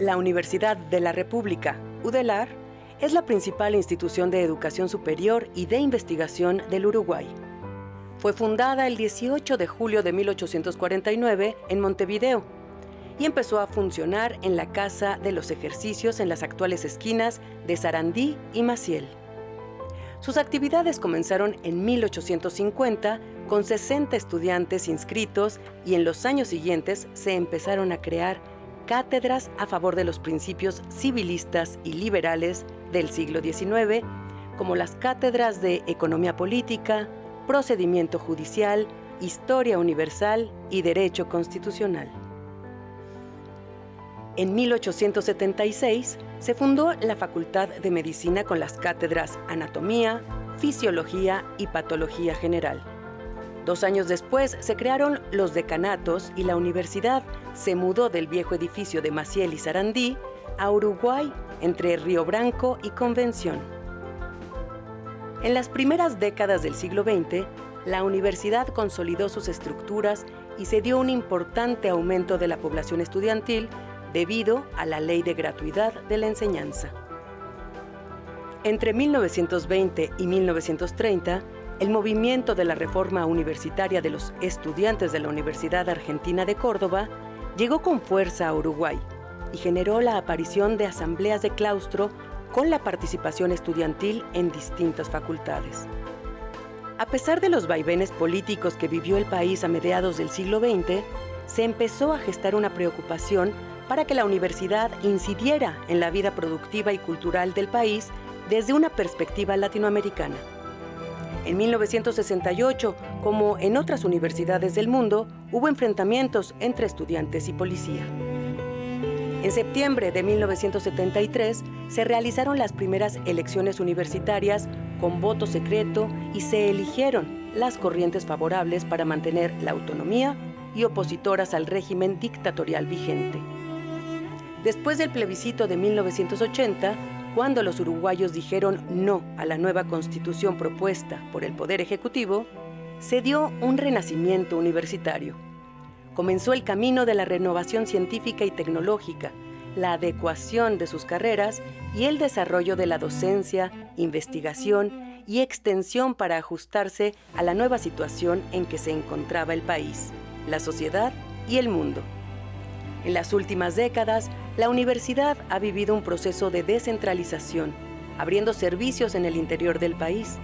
La Universidad de la República, UDELAR, es la principal institución de educación superior y de investigación del Uruguay. Fue fundada el 18 de julio de 1849 en Montevideo y empezó a funcionar en la Casa de los Ejercicios en las actuales esquinas de Sarandí y Maciel. Sus actividades comenzaron en 1850 con 60 estudiantes inscritos y en los años siguientes se empezaron a crear cátedras a favor de los principios civilistas y liberales del siglo XIX, como las cátedras de Economía Política, Procedimiento Judicial, Historia Universal y Derecho Constitucional. En 1876 se fundó la Facultad de Medicina con las cátedras Anatomía, Fisiología y Patología General. 2 años después se crearon los decanatos y la universidad se mudó del viejo edificio de Maciel y Sarandí a Uruguay, entre Río Branco y Convención. En las primeras décadas del siglo XX, la universidad consolidó sus estructuras y se dio un importante aumento de la población estudiantil debido a la Ley de Gratuidad de la Enseñanza. Entre 1920 y 1930, el movimiento de la reforma universitaria de los estudiantes de la Universidad Argentina de Córdoba llegó con fuerza a Uruguay y generó la aparición de asambleas de claustro con la participación estudiantil en distintas facultades. A pesar de los vaivenes políticos que vivió el país a mediados del siglo XX, se empezó a gestar una preocupación para que la universidad incidiera en la vida productiva y cultural del país desde una perspectiva latinoamericana. En 1968, como en otras universidades del mundo, hubo enfrentamientos entre estudiantes y policía. En septiembre de 1973 se realizaron las primeras elecciones universitarias con voto secreto y se eligieron las corrientes favorables para mantener la autonomía y opositoras al régimen dictatorial vigente. Después del plebiscito de 1980, cuando los uruguayos dijeron no a la nueva constitución propuesta por el Poder Ejecutivo, se dio un renacimiento universitario. Comenzó el camino de la renovación científica y tecnológica, la adecuación de sus carreras y el desarrollo de la docencia, investigación y extensión para ajustarse a la nueva situación en que se encontraba el país, la sociedad y el mundo. En las últimas décadas, la universidad ha vivido un proceso de descentralización, abriendo servicios en el interior del país.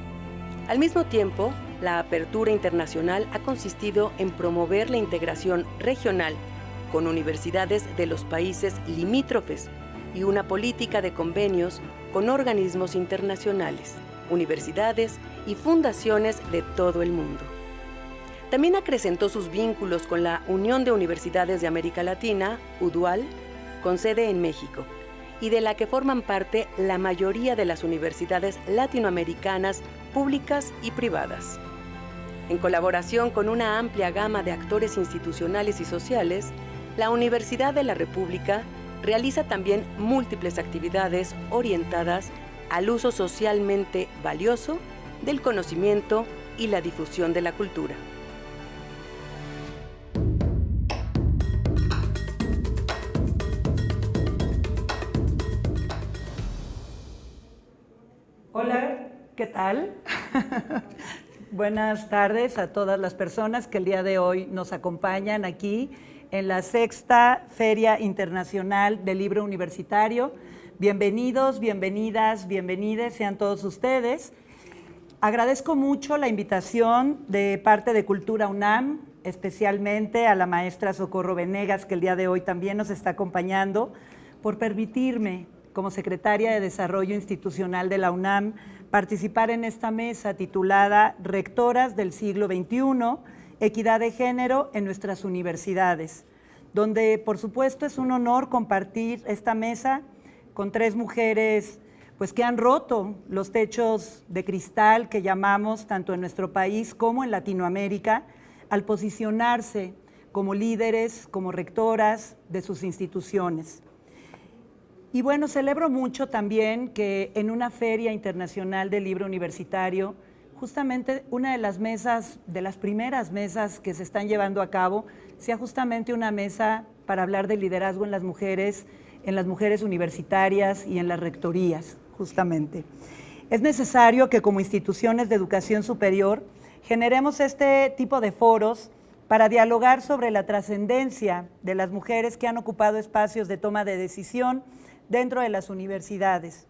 Al mismo tiempo, la apertura internacional ha consistido en promover la integración regional con universidades de los países limítrofes y una política de convenios con organismos internacionales, universidades y fundaciones de todo el mundo. También acrecentó sus vínculos con la Unión de Universidades de América Latina, UDUAL, con sede en México, y de la que forman parte la mayoría de las universidades latinoamericanas públicas y privadas. En colaboración con una amplia gama de actores institucionales y sociales, la Universidad de la República realiza también múltiples actividades orientadas al uso socialmente valioso del conocimiento y la difusión de la cultura. Hola, ¿qué tal? Buenas tardes a todas las personas que el día de hoy nos acompañan aquí en la 6ª Feria Internacional del Libro Universitario. Bienvenidos, bienvenidas, bienvenides sean todos ustedes. Agradezco mucho la invitación de parte de Cultura UNAM, especialmente a la maestra Socorro Venegas, que el día de hoy también nos está acompañando, por permitirme, como secretaria de Desarrollo Institucional de la UNAM, participar en esta mesa titulada Rectoras del siglo XXI, Equidad de Género en nuestras universidades, donde por supuesto es un honor compartir esta mesa con 3 mujeres pues, que han roto los techos de cristal que llamamos tanto en nuestro país como en Latinoamérica al posicionarse como líderes, como rectoras de sus instituciones. Y bueno, celebro mucho también que en una Feria Internacional del Libro Universitario, justamente una de las mesas, de las primeras mesas que se están llevando a cabo, sea justamente una mesa para hablar de liderazgo en las mujeres en las mujeres universitarias y en las rectorías, justamente. Es necesario que como instituciones de educación superior generemos este tipo de foros para dialogar sobre la trascendencia de las mujeres que han ocupado espacios de toma de decisión dentro de las universidades,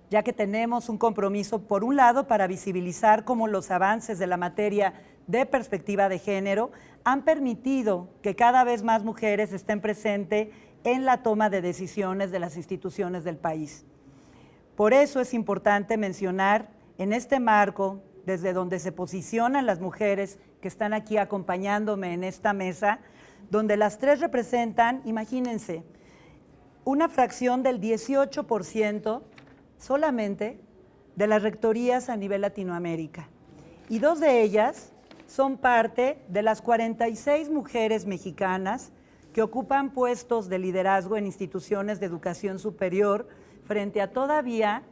ya que tenemos un compromiso, por un lado, para visibilizar cómo los avances de la materia de perspectiva de género han permitido que cada vez más mujeres estén presentes en la toma de decisiones de las instituciones del país. Por eso es importante mencionar en este marco, desde donde se posicionan las mujeres que están aquí acompañándome en esta mesa, donde las tres representan, imagínense, una fracción del 18% solamente de las rectorías a nivel Latinoamérica. Y dos de ellas son parte de las 46 mujeres mexicanas que ocupan puestos de liderazgo en instituciones de educación superior frente a todavía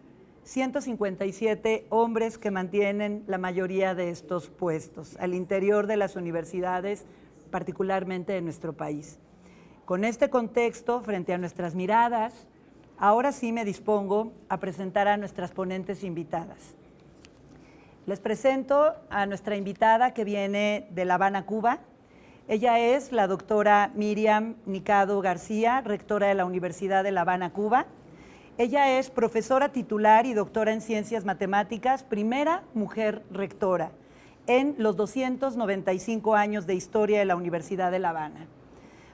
157 hombres que mantienen la mayoría de estos puestos al interior de las universidades, particularmente de nuestro país. Con este contexto, frente a nuestras miradas, ahora sí me dispongo a presentar a nuestras ponentes invitadas. Les presento a nuestra invitada que viene de La Habana, Cuba. Ella es la doctora Miriam Nicado García, rectora de la Universidad de La Habana, Cuba. Ella es profesora titular y doctora en Ciencias Matemáticas, primera mujer rectora en los 295 años de historia de la Universidad de La Habana.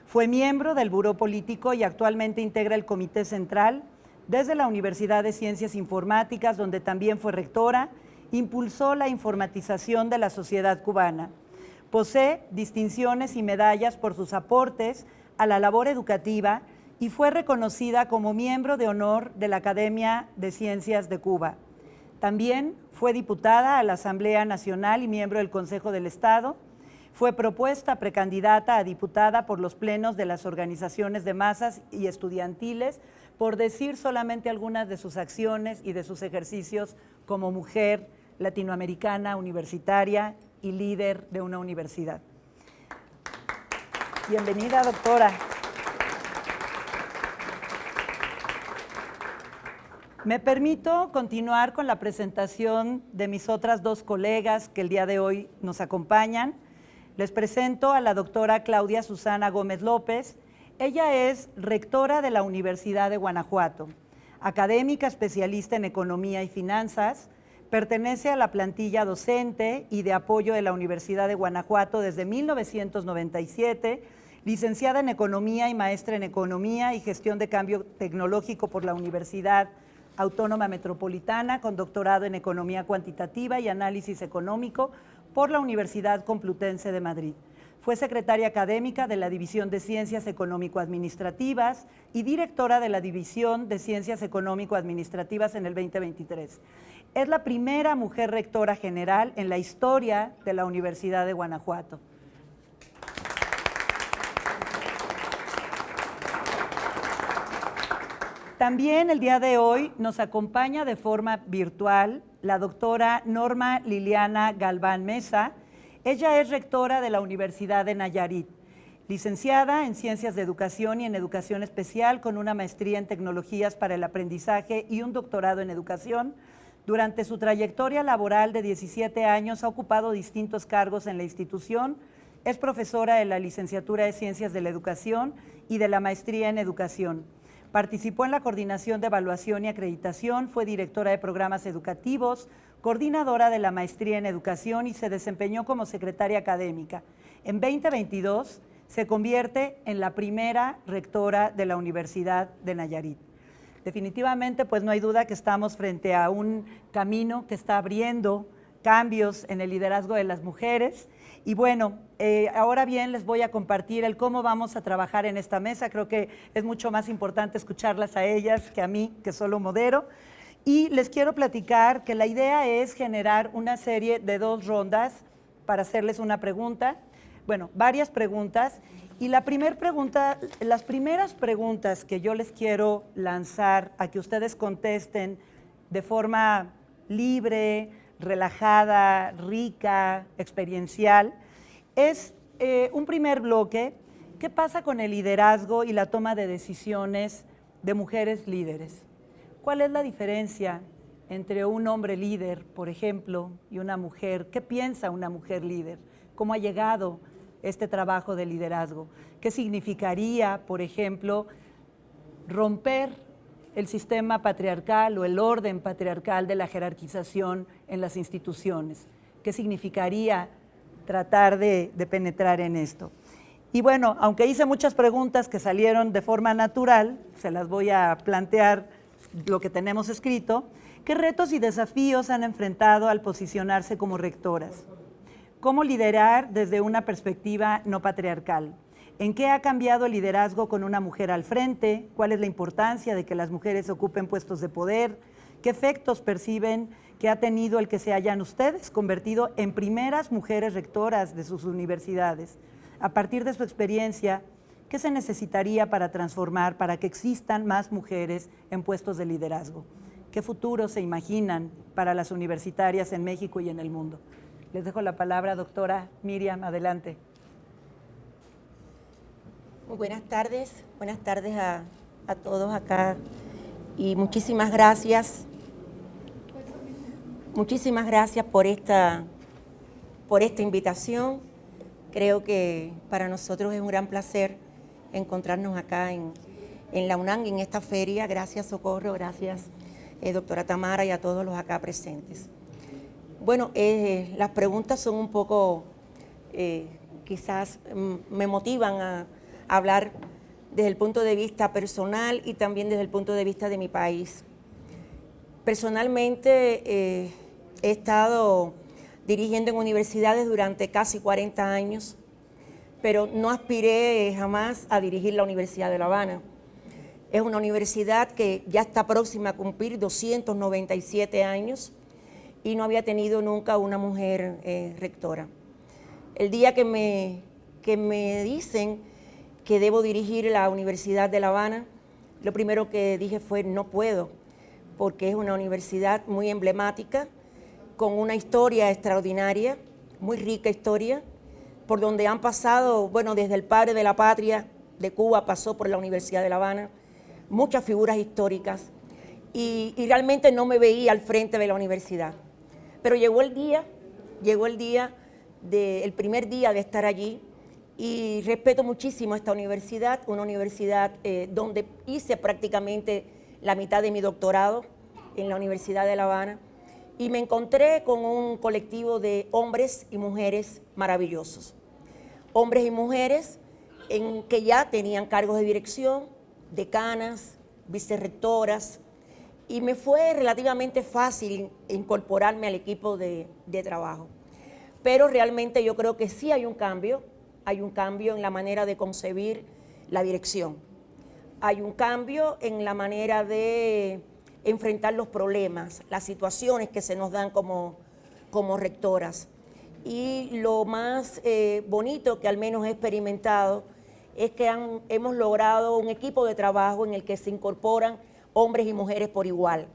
Fue miembro del Buró Político y actualmente integra el Comité Central desde la Universidad de Ciencias Informáticas, donde también fue rectora. Impulsó la informatización de la sociedad cubana. Posee distinciones y medallas por sus aportes a la labor educativa y fue reconocida como miembro de honor de la Academia de Ciencias de Cuba. También fue diputada a la Asamblea Nacional y miembro del Consejo del Estado. Fue propuesta precandidata a diputada por los plenos de las organizaciones de masas y estudiantiles, por decir solamente algunas de sus acciones y de sus ejercicios como mujer latinoamericana, universitaria y líder de una universidad. Bienvenida, doctora. Me permito continuar con la presentación de mis otras dos colegas que el día de hoy nos acompañan. Les presento a la doctora Claudia Susana Gómez López. Ella es rectora de la Universidad de Guanajuato, académica especialista en economía y finanzas, pertenece a la plantilla docente y de apoyo de la Universidad de Guanajuato desde 1997, licenciada en Economía y maestra en Economía y Gestión de Cambio Tecnológico por la Universidad Autónoma Metropolitana, con doctorado en Economía Cuantitativa y Análisis Económico por la Universidad Complutense de Madrid. Fue secretaria académica de la División de Ciencias Económico-Administrativas y directora de la División de Ciencias Económico-Administrativas en el 2023. Es la primera mujer rectora general en la historia de la Universidad de Guanajuato. También el día de hoy nos acompaña de forma virtual la doctora Norma Liliana Galván Mesa. Ella es rectora de la Universidad de Nayarit, licenciada en Ciencias de Educación y en Educación Especial, con una maestría en Tecnologías para el Aprendizaje y un doctorado en Educación. Durante su trayectoria laboral de 17 años ha ocupado distintos cargos en la institución. Es profesora de la Licenciatura de Ciencias de la Educación y de la Maestría en Educación. Participó en la Coordinación de Evaluación y Acreditación, fue directora de programas educativos, coordinadora de la Maestría en Educación y se desempeñó como secretaria académica. En 2022 se convierte en la primera rectora de la Universidad de Nayarit. Definitivamente, pues no hay duda que estamos frente a un camino que está abriendo cambios en el liderazgo de las mujeres. Y bueno, ahora bien les voy a compartir el cómo vamos a trabajar en esta mesa. Creo que es mucho más importante escucharlas a ellas que a mí, que solo modero. Y les quiero platicar que la idea es generar una serie de 2 rondas para hacerles una pregunta, bueno, varias preguntas. Y la primera pregunta, las primeras preguntas que yo les quiero lanzar a que ustedes contesten de forma libre, relajada, rica, experiencial, es un primer bloque. ¿Qué pasa con el liderazgo y la toma de decisiones de mujeres líderes. ¿Cuál es la diferencia entre un hombre líder, por ejemplo, y una mujer? ¿Qué piensa una mujer líder? ¿Cómo ha llegado este trabajo de liderazgo? ¿Qué significaría, por ejemplo, romper el sistema patriarcal o el orden patriarcal de la jerarquización en las instituciones? ¿Qué significaría tratar de penetrar en esto? Y bueno, aunque hice muchas preguntas que salieron de forma natural, se las voy a plantear lo que tenemos escrito. ¿Qué retos y desafíos han enfrentado al posicionarse como rectoras? ¿Cómo liderar desde una perspectiva no patriarcal? ¿En qué ha cambiado el liderazgo con una mujer al frente? ¿Cuál es la importancia de que las mujeres ocupen puestos de poder? ¿Qué efectos perciben que ha tenido el que se hayan ustedes convertido en primeras mujeres rectoras de sus universidades? A partir de su experiencia, ¿qué se necesitaría para transformar, para que existan más mujeres en puestos de liderazgo? ¿Qué futuro se imaginan para las universitarias en México y en el mundo? Les dejo la palabra, doctora Miriam, adelante. Muy buenas tardes a todos acá y muchísimas gracias por esta invitación. Creo que para nosotros es un gran placer encontrarnos acá en la UNAM, en esta feria. Gracias, Socorro, gracias, doctora Tamara, y a todos los acá presentes. Bueno, las preguntas son un poco, quizás me motivan a hablar desde el punto de vista personal y también desde el punto de vista de mi país. Personalmente he estado dirigiendo en universidades durante casi 40 años, pero no aspiré jamás a dirigir la Universidad de La Habana. Es una universidad que ya está próxima a cumplir 297 años y no había tenido nunca una mujer rectora. El día que me dicen que debo dirigir la Universidad de La Habana, lo primero que dije fue no puedo, porque es una universidad muy emblemática, con una historia extraordinaria, muy rica historia, por donde han pasado, bueno, desde el padre de la patria de Cuba pasó por la Universidad de La Habana, muchas figuras históricas, y realmente no me veía al frente de la universidad. Pero llegó el primer día de estar allí, y respeto muchísimo esta universidad, una universidad donde hice prácticamente la mitad de mi doctorado en la Universidad de La Habana, y me encontré con un colectivo de hombres y mujeres maravillosos. Hombres y mujeres que ya tenían cargos de dirección, decanas, vicerrectoras, y me fue relativamente fácil incorporarme al equipo de trabajo. Pero realmente yo creo que sí hay un cambio en la manera de concebir la dirección. Hay un cambio en la manera de enfrentar los problemas, las situaciones que se nos dan como rectoras. Y lo más bonito que al menos he experimentado es que hemos logrado un equipo de trabajo en el que se incorporan hombres y mujeres por igual.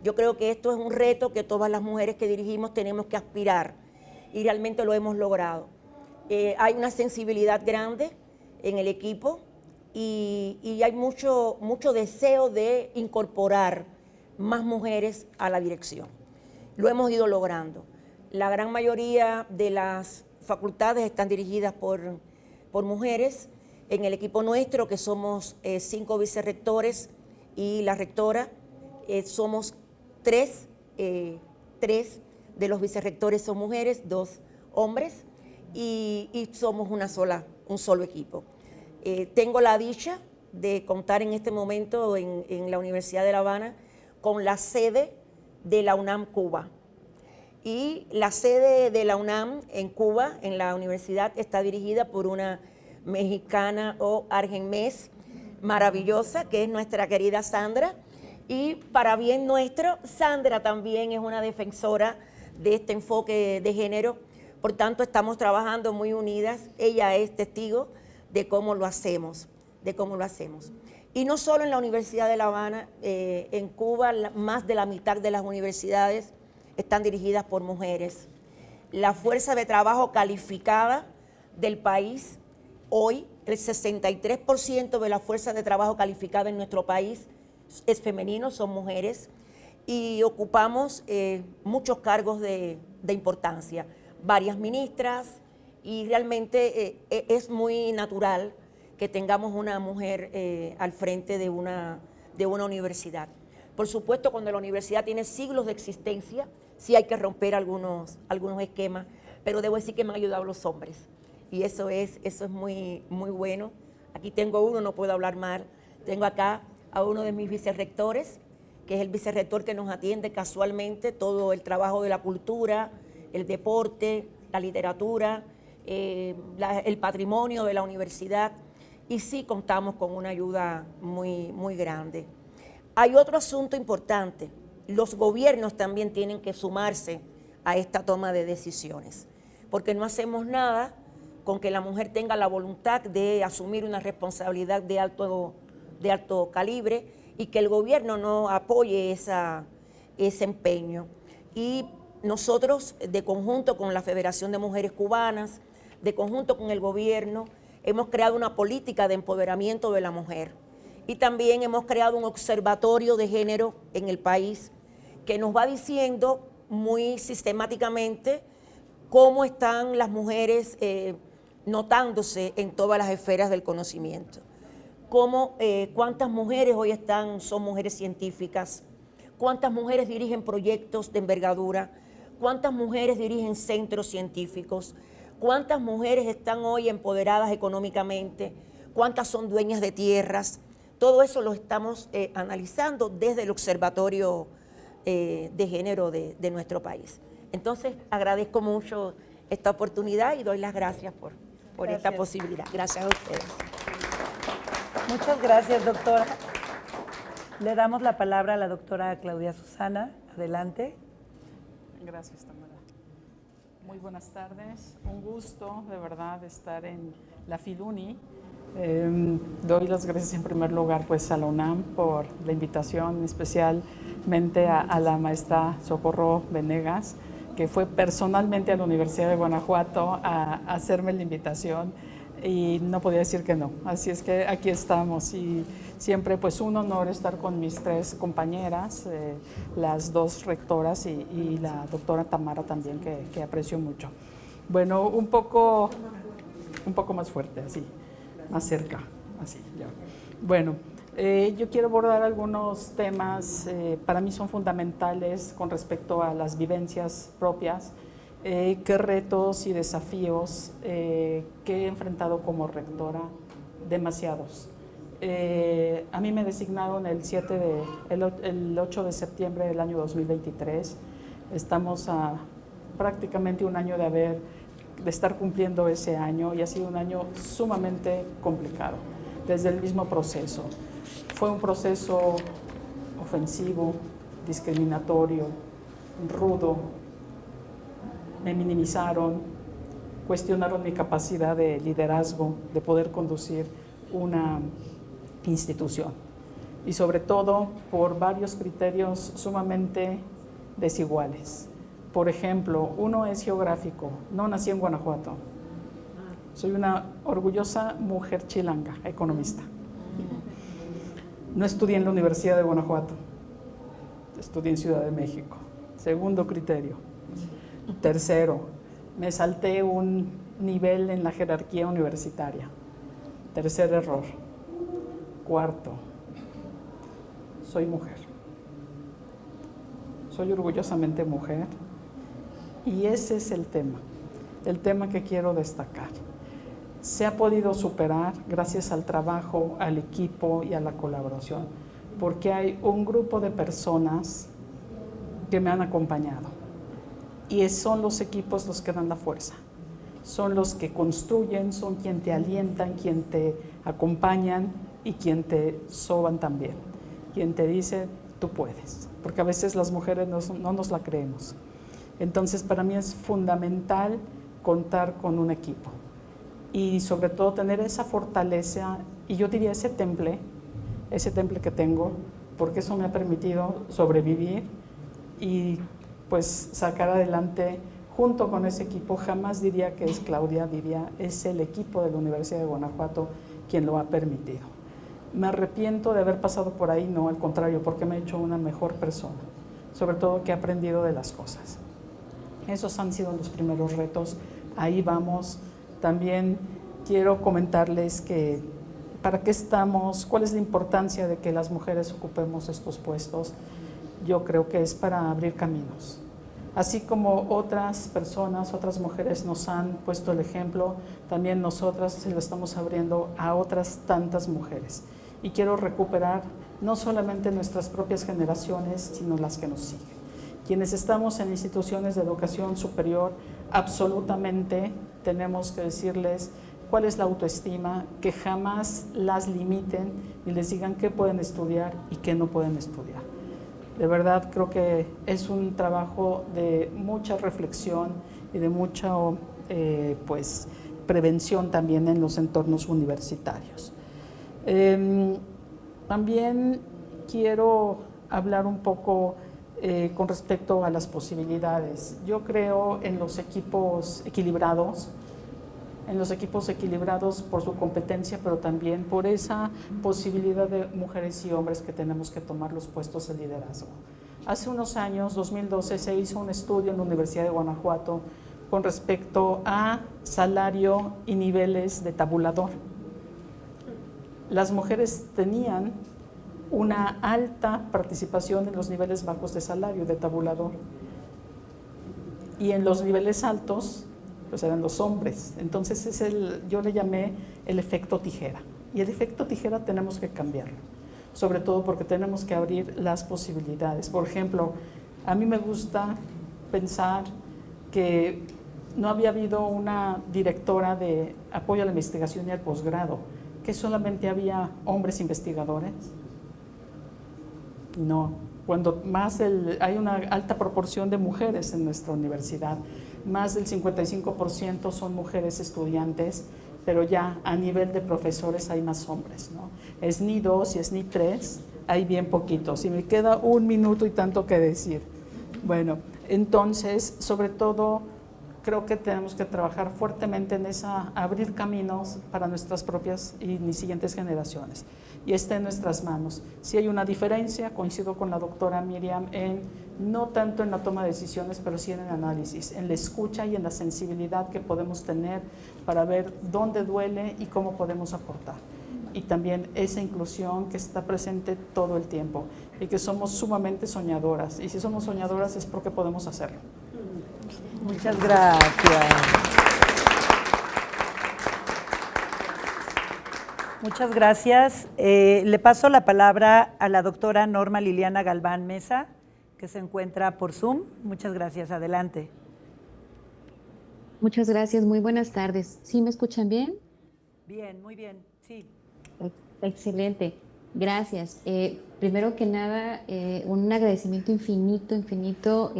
Yo creo que esto es un reto que todas las mujeres que dirigimos tenemos que aspirar, y realmente lo hemos logrado. Hay una sensibilidad grande en el equipo y hay mucho deseo de incorporar más mujeres a la dirección. Lo hemos ido logrando. La gran mayoría de las facultades están dirigidas por mujeres. En el equipo nuestro, que somos 5 vicerrectores y la rectora, somos 3 de los vicerrectores son mujeres, 2 hombres, y somos un solo equipo. Tengo la dicha de contar en este momento en la Universidad de La Habana con la sede de la UNAM Cuba. Y la sede de la UNAM en Cuba, en la universidad, está dirigida por una mexicana o argenmés maravillosa, que es nuestra querida Sandra. Y para bien nuestro, Sandra también es una defensora de este enfoque de género. Por tanto, estamos trabajando muy unidas. Ella es testigo de cómo lo hacemos, Y no solo en la Universidad de La Habana, en Cuba más de la mitad de las universidades están dirigidas por mujeres. La fuerza de trabajo calificada del país Hoy el 63% de la fuerza de trabajo calificada en nuestro país es femenino, son mujeres, y ocupamos muchos cargos de importancia, varias ministras, y realmente es muy natural que tengamos una mujer al frente de una universidad. Por supuesto, cuando la universidad tiene siglos de existencia, sí hay que romper algunos esquemas, pero debo decir que me han ayudado los hombres, y eso es muy, muy bueno. Aquí tengo uno, no puedo hablar mal, tengo acá a uno de mis vicerrectores, que es el vicerrector que nos atiende casualmente todo el trabajo de la cultura, el deporte, la literatura, el patrimonio de la universidad, y sí contamos con una ayuda muy, muy grande. Hay otro asunto importante, los gobiernos también tienen que sumarse a esta toma de decisiones, porque no hacemos nada con que la mujer tenga la voluntad de asumir una responsabilidad de alto calibre y que el gobierno no apoye ese empeño. Y nosotros, de conjunto con la Federación de Mujeres Cubanas, de conjunto con el gobierno, hemos creado una política de empoderamiento de la mujer. Y también hemos creado un observatorio de género en el país que nos va diciendo muy sistemáticamente cómo están las mujeres notándose en todas las esferas del conocimiento. Cuántas mujeres hoy son mujeres científicas, cuántas mujeres dirigen proyectos de envergadura, cuántas mujeres dirigen centros científicos, cuántas mujeres están hoy empoderadas económicamente, cuántas son dueñas de tierras. Todo eso lo estamos analizando desde el Observatorio de Género de nuestro país. Entonces, agradezco mucho esta oportunidad y doy las gracias por esta posibilidad. Gracias a ustedes. Muchas gracias, doctora. Le damos la palabra a la doctora Claudia Susana. Adelante. Gracias, Tamara. Muy buenas tardes. Un gusto, de verdad, estar en la Filuni. Doy las gracias en primer lugar pues a la UNAM por la invitación, especialmente a la maestra Socorro Venegas, que fue personalmente a la Universidad de Guanajuato a hacerme la invitación y no podía decir que no. Así es que aquí estamos y siempre pues un honor estar con mis tres compañeras, las dos rectoras y la doctora Tamara también, que aprecio mucho. Bueno, un poco más fuerte, así. Más cerca, así, ya. Bueno, yo quiero abordar algunos temas, para mí son fundamentales con respecto a las vivencias propias, qué retos y desafíos que he enfrentado como rectora, demasiados. A mí me designaron el 8 de septiembre del año 2023, estamos a prácticamente un año de estar cumpliendo ese año y ha sido un año sumamente complicado, desde el mismo proceso. Fue un proceso ofensivo, discriminatorio, rudo, me minimizaron, cuestionaron mi capacidad de liderazgo, de poder conducir una institución y sobre todo por varios criterios sumamente desiguales. Por ejemplo, uno es geográfico, no nací en Guanajuato, soy una orgullosa mujer chilanga, economista. No estudié en la Universidad de Guanajuato, estudié en Ciudad de México. Segundo criterio. Tercero, me salté un nivel en la jerarquía universitaria. Tercer error. Cuarto, soy mujer. Soy orgullosamente mujer. Y ese es el tema que quiero destacar. Se ha podido superar gracias al trabajo, al equipo y a la colaboración, porque hay un grupo de personas que me han acompañado y son los equipos los que dan la fuerza, son los que construyen, son quien te alientan, quien te acompañan y quien te soban también, quien te dice tú puedes, porque a veces las mujeres no nos la creemos. Entonces, para mí es fundamental contar con un equipo y sobre todo tener esa fortaleza y yo diría ese temple que tengo, porque eso me ha permitido sobrevivir y pues sacar adelante junto con ese equipo, jamás diría que es Claudia, diría es el equipo de la Universidad de Guanajuato quien lo ha permitido. ¿Me arrepiento de haber pasado por ahí? No, al contrario, porque me he hecho una mejor persona, sobre todo que he aprendido de las cosas. Esos han sido los primeros retos, ahí vamos. También quiero comentarles que para qué estamos, cuál es la importancia de que las mujeres ocupemos estos puestos. Yo creo que es para abrir caminos. Así como otras personas, otras mujeres nos han puesto el ejemplo, también nosotras se lo estamos abriendo a otras tantas mujeres. Y quiero recuperar no solamente nuestras propias generaciones, sino las que nos siguen. Quienes estamos en instituciones de educación superior, absolutamente tenemos que decirles cuál es la autoestima, que jamás las limiten y les digan qué pueden estudiar y qué no pueden estudiar. De verdad creo que es un trabajo de mucha reflexión y de mucha prevención también en los entornos universitarios. También quiero hablar un poco con respecto a las posibilidades. Yo creo en los equipos equilibrados, por su competencia, pero también por esa posibilidad de mujeres y hombres que tenemos que tomar los puestos de liderazgo. Hace unos años, 2012, se hizo un estudio en la Universidad de Guanajuato con respecto a salario y niveles de tabulador. Las mujeres tenían una alta participación en los niveles bajos de salario de tabulador y en los niveles altos pues eran los hombres. Entonces yo le llamé el efecto tijera, y el efecto tijera tenemos que cambiarlo, sobre todo porque tenemos que abrir las posibilidades. Por ejemplo, a mí me gusta pensar que no había habido una directora de apoyo a la investigación y al posgrado, que solamente había hombres investigadores. No, cuando hay una alta proporción de mujeres en nuestra universidad, más del 55% son mujeres estudiantes, pero ya a nivel de profesores hay más hombres, ¿no? SNI 2 y SNI 3 hay bien poquitos, y me queda 1 minuto y tanto que decir. Bueno, entonces, sobre todo, creo que tenemos que trabajar fuertemente en abrir caminos para nuestras propias y mis siguientes generaciones. Y está en nuestras manos. Si hay una diferencia, coincido con la doctora Miriam, no tanto en la toma de decisiones, pero sí en el análisis, en la escucha y en la sensibilidad que podemos tener para ver dónde duele y cómo podemos aportar. Y también esa inclusión que está presente todo el tiempo y que somos sumamente soñadoras. Y si somos soñadoras es porque podemos hacerlo. Muchas gracias. Muchas gracias. Le paso la palabra a la doctora Norma Liliana Galván Mesa, que se encuentra por Zoom. Muchas gracias. Adelante. Muchas gracias. Muy buenas tardes. ¿Sí me escuchan bien? Bien, muy bien. Sí. Excelente. Gracias. Primero que nada, un agradecimiento infinito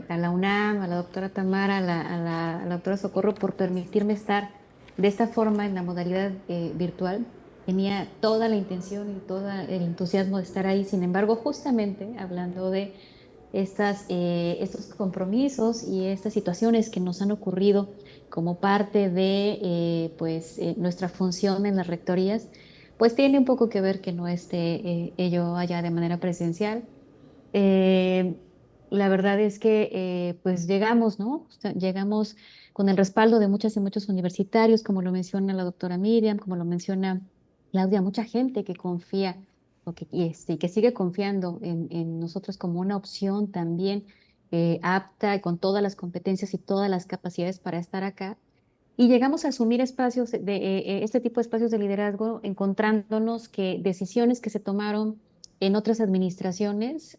a la UNAM, a la doctora Tamara, a la doctora Socorro por permitirme estar de esta forma en la modalidad virtual. Tenía toda la intención y todo el entusiasmo de estar ahí. Sin embargo, justamente hablando de estos compromisos y estas situaciones que nos han ocurrido como parte de nuestra función en las rectorías, pues tiene un poco que ver que no esté ello allá de manera presencial. La verdad es que pues llegamos, ¿no? O sea, llegamos con el respaldo de muchas y muchos universitarios, como lo menciona la doctora Miriam, como lo menciona Claudia, mucha gente que confía que sigue confiando en nosotros como una opción también apta, con todas las competencias y todas las capacidades para estar acá. Y llegamos a asumir espacios este tipo de espacios de liderazgo, encontrándonos que decisiones que se tomaron en otras administraciones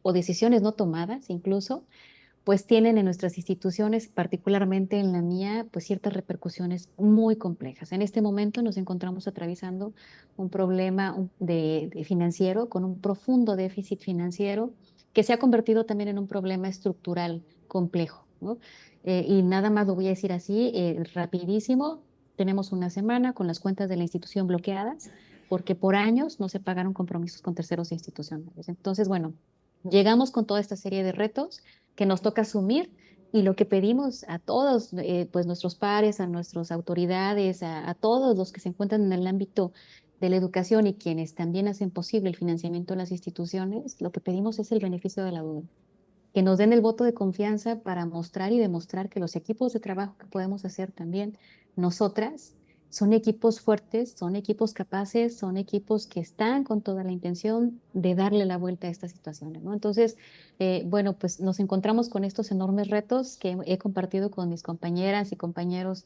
o decisiones no tomadas incluso, pues tienen en nuestras instituciones, particularmente en la mía, pues ciertas repercusiones muy complejas. En este momento nos encontramos atravesando un problema financiero con un profundo déficit financiero que se ha convertido también en un problema estructural complejo, ¿no? Y nada más lo voy a decir así, rapidísimo. Tenemos una semana con las cuentas de la institución bloqueadas porque por años no se pagaron compromisos con terceros institucionales. Entonces, bueno, llegamos con toda esta serie de retos que nos toca asumir Y lo que pedimos a todos, pues nuestros pares, a nuestras autoridades, a todos los que se encuentran en el ámbito de la educación y quienes también hacen posible el financiamiento de las instituciones, lo que pedimos es el beneficio de la duda, que nos den el voto de confianza para mostrar y demostrar que los equipos de trabajo que podemos hacer también nosotras son equipos fuertes, son equipos capaces, son equipos que están con toda la intención de darle la vuelta a estas situaciones, ¿no? Entonces, bueno, pues nos encontramos con estos enormes retos que he compartido con mis compañeras y compañeros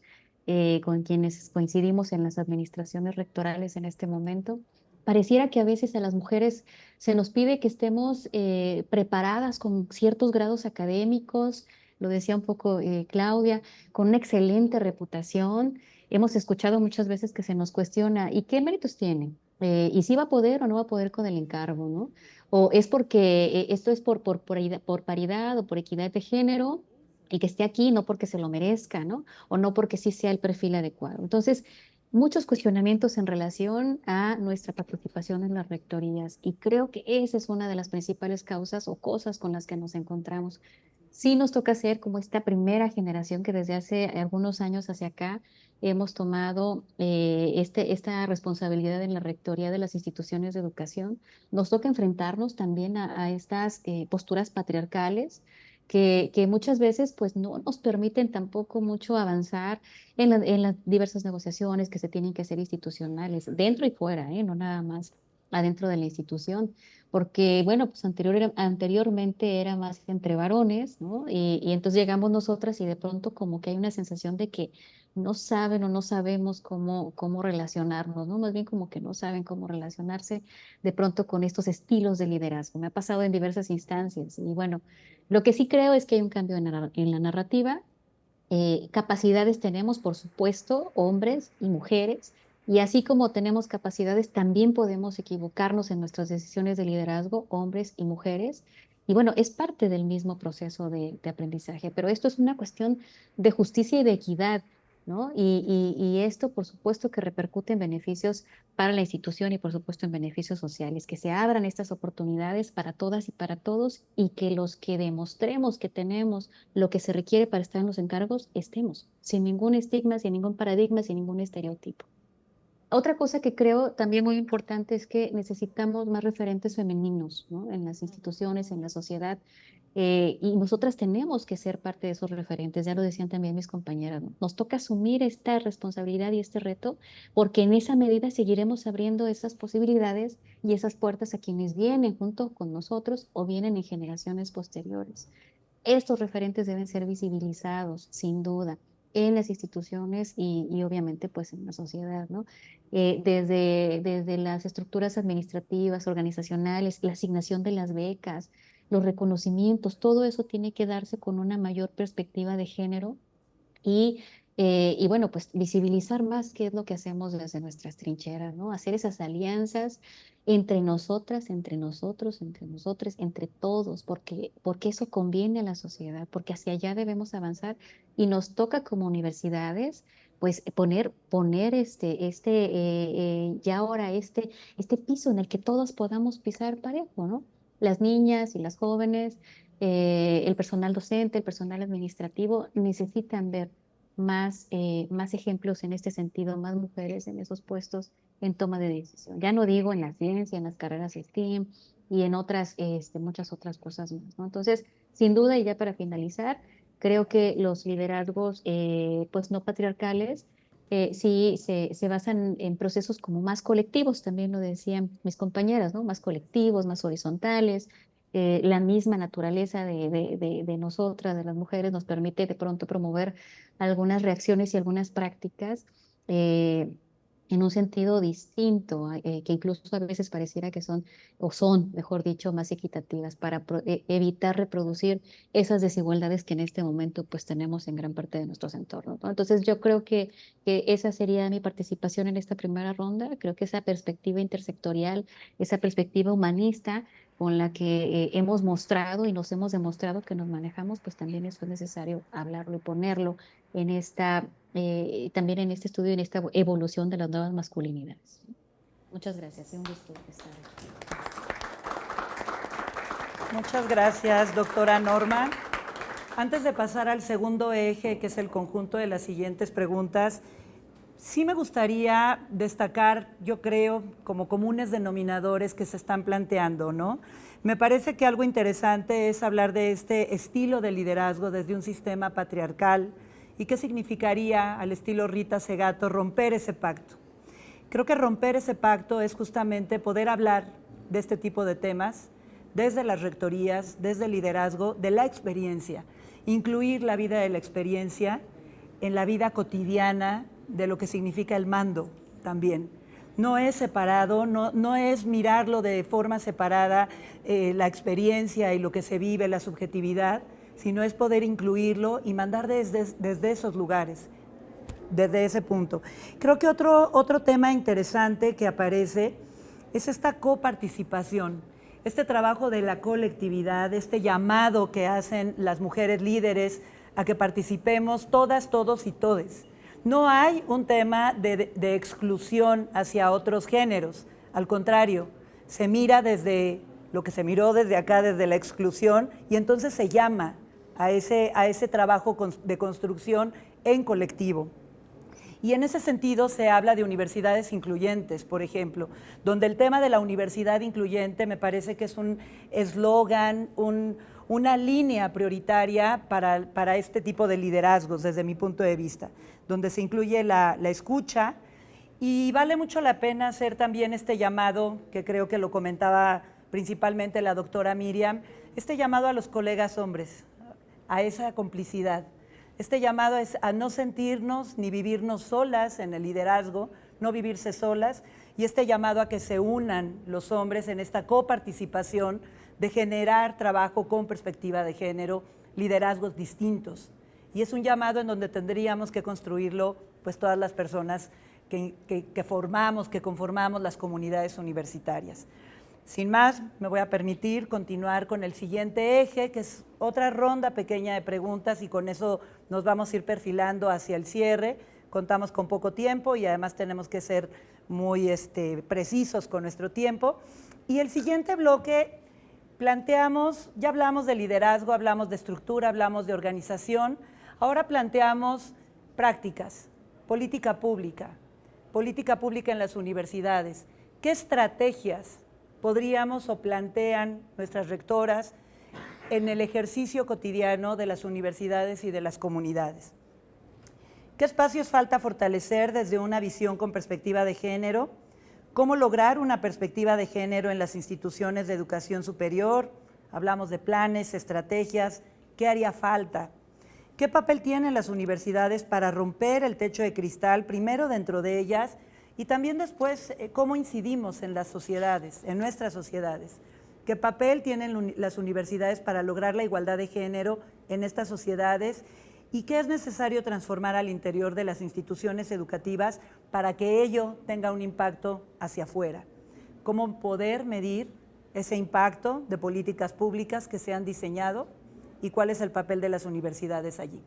con quienes coincidimos en las administraciones rectorales en este momento. Pareciera que a veces a las mujeres se nos pide que estemos preparadas con ciertos grados académicos, lo decía un poco Claudia, con una excelente reputación. Hemos escuchado muchas veces que se nos cuestiona, ¿y qué méritos tiene? ¿Y si va a poder o no va a poder con el encargo, ¿no? O es porque esto es por paridad o por equidad de género y que esté aquí, no porque se lo merezca, ¿no? O no porque sí sea el perfil adecuado. Entonces, muchos cuestionamientos en relación a nuestra participación en las rectorías y creo que esa es una de las principales causas o cosas con las que nos encontramos. Sí nos toca ser como esta primera generación que desde hace algunos años hacia acá hemos tomado esta responsabilidad en la rectoría de las instituciones de educación. Nos toca enfrentarnos también a estas posturas patriarcales que muchas veces pues no nos permiten tampoco mucho avanzar en las diversas negociaciones que se tienen que hacer institucionales, dentro y fuera, no nada más adentro de la institución, porque bueno, pues anteriormente era más entre varones, ¿no? Y entonces llegamos nosotras y de pronto como que hay una sensación de que no saben o no sabemos cómo relacionarnos, ¿no? Más bien como que no saben cómo relacionarse de pronto con estos estilos de liderazgo. Me ha pasado en diversas instancias y bueno, lo que sí creo es que hay un cambio en la narrativa. Capacidades tenemos, por supuesto, hombres y mujeres, y así como tenemos capacidades, también podemos equivocarnos en nuestras decisiones de liderazgo, hombres y mujeres. Y bueno, es parte del mismo proceso de aprendizaje, pero esto es una cuestión de justicia y de equidad, ¿no? Y esto, por supuesto, que repercute en beneficios para la institución y, por supuesto, en beneficios sociales, que se abran estas oportunidades para todas y para todos y que los que demostremos que tenemos lo que se requiere para estar en los encargos, estemos, sin ningún estigma, sin ningún paradigma, sin ningún estereotipo. Otra cosa que creo también muy importante es que necesitamos más referentes femeninos, ¿no? En las instituciones, en la sociedad, y nosotras tenemos que ser parte de esos referentes, ya lo decían también mis compañeras, ¿no? Nos toca asumir esta responsabilidad y este reto, porque en esa medida seguiremos abriendo esas posibilidades y esas puertas a quienes vienen junto con nosotros o vienen en generaciones posteriores. Estos referentes deben ser visibilizados, sin duda, en las instituciones y obviamente pues en la sociedad, ¿no? Desde las estructuras administrativas, organizacionales, la asignación de las becas, los reconocimientos, todo eso tiene que darse con una mayor perspectiva de género y, y bueno, pues visibilizar más qué es lo que hacemos desde nuestras trincheras, ¿no? Hacer esas alianzas entre nosotras, entre nosotros, entre nosotros, entre todos, porque eso conviene a la sociedad, porque hacia allá debemos avanzar y nos toca como universidades pues poner ya ahora este piso en el que todos podamos pisar parejo, ¿no? Las niñas y las jóvenes, el personal docente, el personal administrativo necesitan ver más ejemplos en este sentido, más mujeres en esos puestos en toma de decisión. Ya no digo en la ciencia, en las carreras STEAM y en otras, muchas otras cosas más, ¿no? Entonces, sin duda, y ya para finalizar, creo que los liderazgos pues no patriarcales sí se basan en procesos como más colectivos, también lo decían mis compañeras, ¿no? Más colectivos, más horizontales. La misma naturaleza de nosotras, de las mujeres, nos permite de pronto promover algunas reacciones y algunas prácticas eh, en un sentido distinto, que incluso a veces pareciera que son, mejor dicho, más equitativas para evitar reproducir esas desigualdades que en este momento pues tenemos en gran parte de nuestros entornos, ¿no? Entonces yo creo que esa sería mi participación en esta primera ronda. Creo que esa perspectiva intersectorial, esa perspectiva humanista con la que hemos mostrado y nos hemos demostrado que nos manejamos, pues también eso es necesario hablarlo y ponerlo en también en este estudio, en esta evolución de las nuevas masculinidades. Muchas gracias, un gusto estar aquí. Muchas gracias, doctora Norma. Antes de pasar al segundo eje, que es el conjunto de las siguientes preguntas, sí me gustaría destacar, yo creo, como comunes denominadores que se están planteando, ¿no? Me parece que algo interesante es hablar de este estilo de liderazgo desde un sistema patriarcal y qué significaría, al estilo Rita Segato, romper ese pacto. Creo que romper ese pacto es justamente poder hablar de este tipo de temas desde las rectorías, desde el liderazgo, de la experiencia, incluir la vida de la experiencia en la vida cotidiana de lo que significa el mando también. No es separado, no es mirarlo de forma separada, la experiencia y lo que se vive, la subjetividad, sino es poder incluirlo y mandar desde esos lugares, desde ese punto. Creo que otro tema interesante que aparece es esta coparticipación, este trabajo de la colectividad, este llamado que hacen las mujeres líderes a que participemos todas, todos y todes. No hay un tema de exclusión hacia otros géneros, al contrario, se mira desde lo que se miró desde acá, desde la exclusión, y entonces se llama a ese trabajo de construcción en colectivo. Y en ese sentido se habla de universidades incluyentes, por ejemplo, donde el tema de la universidad incluyente me parece que es un eslogan, una línea prioritaria para este tipo de liderazgos, desde mi punto de vista, donde se incluye la escucha, y vale mucho la pena hacer también este llamado, que creo que lo comentaba principalmente la doctora Miriam, este llamado a los colegas hombres, a esa complicidad. Este llamado es a no sentirnos ni vivirnos solas en el liderazgo, no vivirse solas, y este llamado a que se unan los hombres en esta coparticipación de generar trabajo con perspectiva de género, liderazgos distintos. Y es un llamado en donde tendríamos que construirlo pues todas las personas que formamos, que conformamos las comunidades universitarias. Sin más, me voy a permitir continuar con el siguiente eje, que es otra ronda pequeña de preguntas, y con eso nos vamos a ir perfilando hacia el cierre. Contamos con poco tiempo y además tenemos que ser muy precisos con nuestro tiempo. Y el siguiente bloque planteamos, ya hablamos de liderazgo, hablamos de estructura, hablamos de organización, ahora planteamos prácticas, política pública en las universidades. ¿Qué estrategias podríamos o plantean nuestras rectoras en el ejercicio cotidiano de las universidades y de las comunidades? ¿Qué espacios falta fortalecer desde una visión con perspectiva de género? ¿Cómo lograr una perspectiva de género en las instituciones de educación superior? Hablamos de planes, estrategias. ¿Qué haría falta? ¿Qué papel tienen las universidades para romper el techo de cristal, primero dentro de ellas, y también después cómo incidimos en las sociedades, en nuestras sociedades? ¿Qué papel tienen las universidades para lograr la igualdad de género en estas sociedades? ¿Y qué es necesario transformar al interior de las instituciones educativas para que ello tenga un impacto hacia afuera? ¿Cómo poder medir ese impacto de políticas públicas que se han diseñado y cuál es el papel de las universidades allí?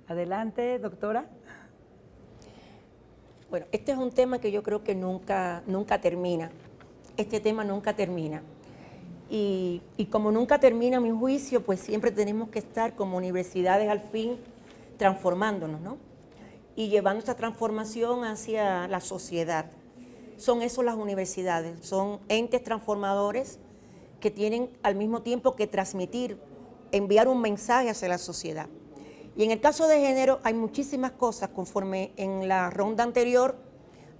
Adelante, doctora. Bueno, este es un tema que yo creo que nunca termina. Este tema nunca termina. Y como nunca termina, a mi juicio, pues siempre tenemos que estar como universidades al fin transformándonos, ¿no? Y llevando esta transformación hacia la sociedad. Son eso las universidades, son entes transformadores que tienen al mismo tiempo que transmitir, enviar un mensaje hacia la sociedad. Y en el caso de género hay muchísimas cosas, conforme en la ronda anterior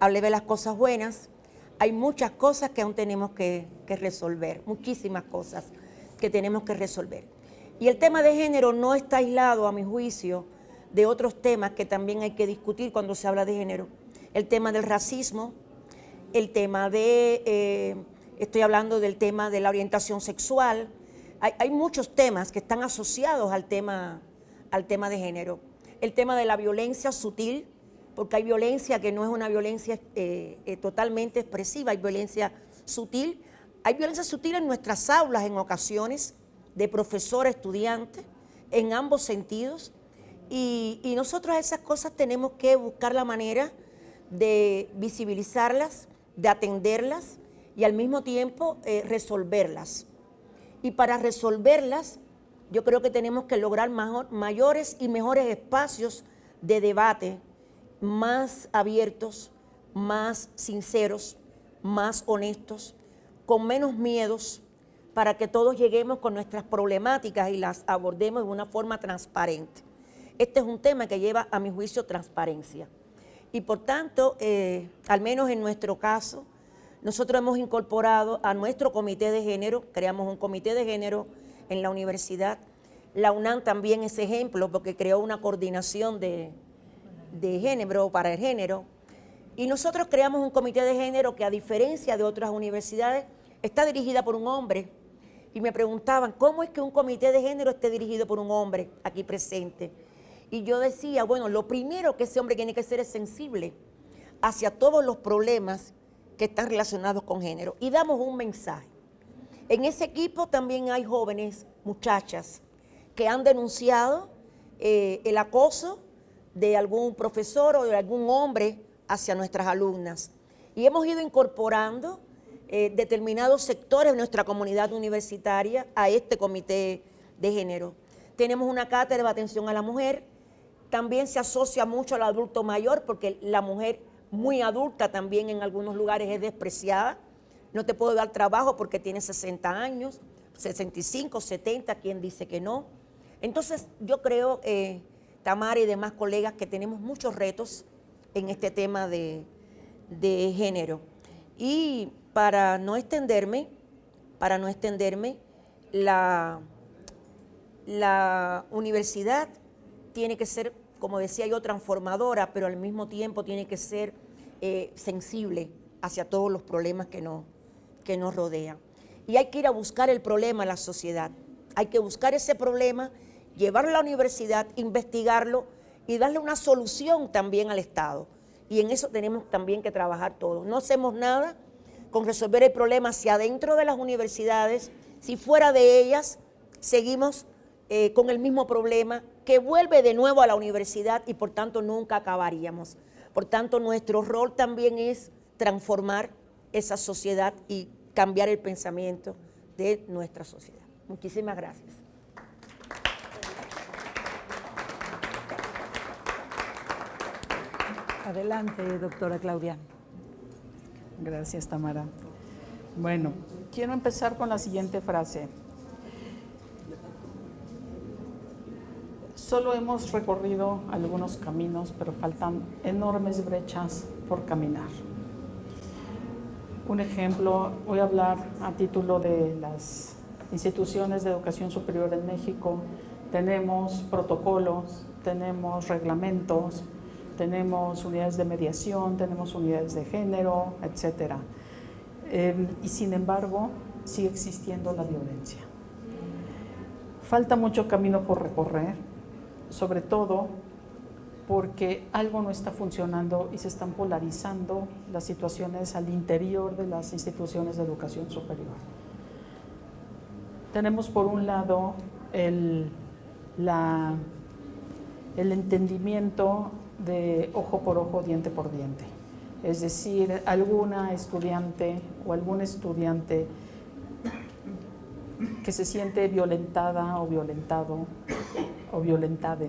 hablé de las cosas buenas, hay muchas cosas que aún tenemos que resolver, muchísimas cosas que tenemos que resolver. Y el tema de género no está aislado, a mi juicio, de otros temas que también hay que discutir cuando se habla de género. El tema del racismo, el tema estoy hablando del tema de la orientación sexual. Hay muchos temas que están asociados al tema de género. El tema de la violencia sutil, porque hay violencia que no es una violencia totalmente expresiva, hay violencia sutil. Hay violencia sutil en nuestras aulas en ocasiones, de profesor, estudiante, en ambos sentidos. Y nosotros esas cosas tenemos que buscar la manera de visibilizarlas, de atenderlas y al mismo tiempo resolverlas. Y para resolverlas Yo creo que tenemos que lograr mayores y mejores espacios de debate, más abiertos, más sinceros, más honestos, con menos miedos, para que todos lleguemos con nuestras problemáticas y las abordemos de una forma transparente. Este es un tema que lleva, a mi juicio, transparencia. Y por tanto, al menos en nuestro caso, nosotros hemos incorporado a nuestro comité de género, creamos un comité de género en la universidad. La UNAM también es ejemplo porque creó una coordinación de género para el género. Y nosotros creamos un comité de género que, a diferencia de otras universidades, está dirigida por un hombre. Y me preguntaban, ¿cómo es que un comité de género esté dirigido por un hombre aquí presente? Y yo decía, bueno, lo primero que ese hombre tiene que ser es sensible hacia todos los problemas que están relacionados con género. Y damos un mensaje. En ese equipo también hay jóvenes, muchachas, que han denunciado el acoso de algún profesor o de algún hombre hacia nuestras alumnas. Y hemos ido incorporando determinados sectores de nuestra comunidad universitaria a este comité de género. Tenemos una cátedra de atención a la mujer, también se asocia mucho al adulto mayor porque la mujer muy adulta también en algunos lugares es despreciada. No te puedo dar trabajo porque tienes 60 años, 65, 70, quien dice que no. Entonces yo creo, Tamara y demás colegas, que tenemos muchos retos en este tema de género. Y para no extenderme, la universidad tiene que ser, como decía yo, transformadora, pero al mismo tiempo tiene que ser sensible hacia todos los problemas que nos rodean. Y hay que ir a buscar el problema a la sociedad. Hay que buscar ese problema, llevarlo a la universidad, investigarlo y darle una solución también al Estado. Y en eso tenemos también que trabajar todos. No hacemos nada con resolver el problema hacia adentro de las universidades, si fuera de ellas seguimos con el mismo problema que vuelve de nuevo a la universidad y por tanto nunca acabaríamos. Por tanto, nuestro rol también es transformar esa sociedad y cambiar el pensamiento de nuestra sociedad. Muchísimas gracias. Adelante, doctora Claudia. Gracias, Tamara. Bueno, quiero empezar con la siguiente frase. Solo hemos recorrido algunos caminos, pero faltan enormes brechas por caminar. Un ejemplo, voy a hablar a título de las instituciones de educación superior en México. Tenemos protocolos, tenemos reglamentos, tenemos unidades de mediación, tenemos unidades de género, etcétera. Y sin embargo, sigue existiendo la violencia. Falta mucho camino por recorrer, sobre todo porque algo no está funcionando y se están polarizando las situaciones al interior de las instituciones de educación superior. Tenemos por un lado el entendimiento de ojo por ojo, diente por diente. Es decir, alguna estudiante o algún estudiante que se siente violentada o violentado o violentade,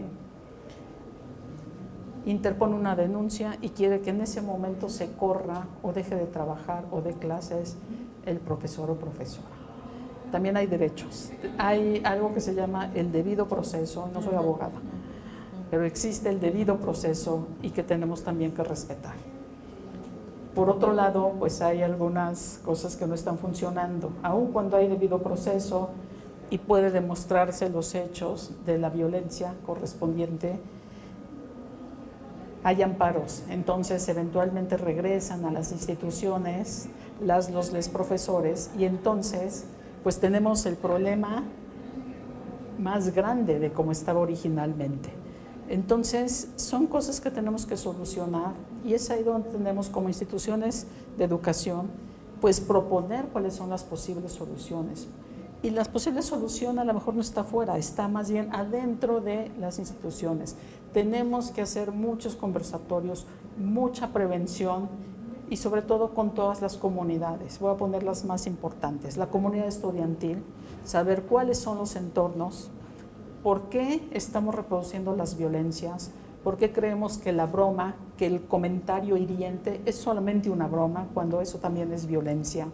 interpone una denuncia y quiere que en ese momento se corra o deje de trabajar o de clases el profesor o profesora. También hay derechos. Hay algo que se llama el debido proceso. No soy abogada, pero existe el debido proceso y que tenemos también que respetar. Por otro lado, pues hay algunas cosas que no están funcionando. Aun cuando hay debido proceso y puede demostrarse los hechos de la violencia correspondiente, hay amparos. Entonces, eventualmente regresan a las instituciones los profesores y entonces, pues tenemos el problema más grande de cómo estaba originalmente. Entonces, son cosas que tenemos que solucionar y es ahí donde tenemos como instituciones de educación, pues proponer cuáles son las posibles soluciones. Y la posible solución a lo mejor no está afuera, está más bien adentro de las instituciones. Tenemos que hacer muchos conversatorios, mucha prevención y sobre todo con todas las comunidades. Voy a poner las más importantes. La comunidad estudiantil, saber cuáles son los entornos ¿por qué estamos reproduciendo las violencias? ¿Por qué creemos que la broma, que el comentario hiriente es solamente una broma cuando eso también es violencia?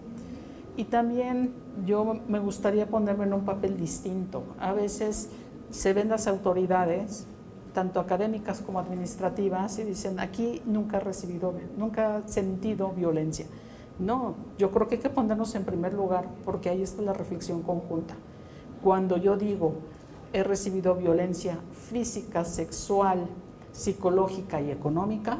Y también yo me gustaría ponerme en un papel distinto. A veces se ven las autoridades, tanto académicas como administrativas, y dicen, aquí nunca he sentido violencia. No, yo creo que hay que ponernos en primer lugar, porque ahí está la reflexión conjunta. Cuando yo digo, he recibido violencia física, sexual, psicológica y económica,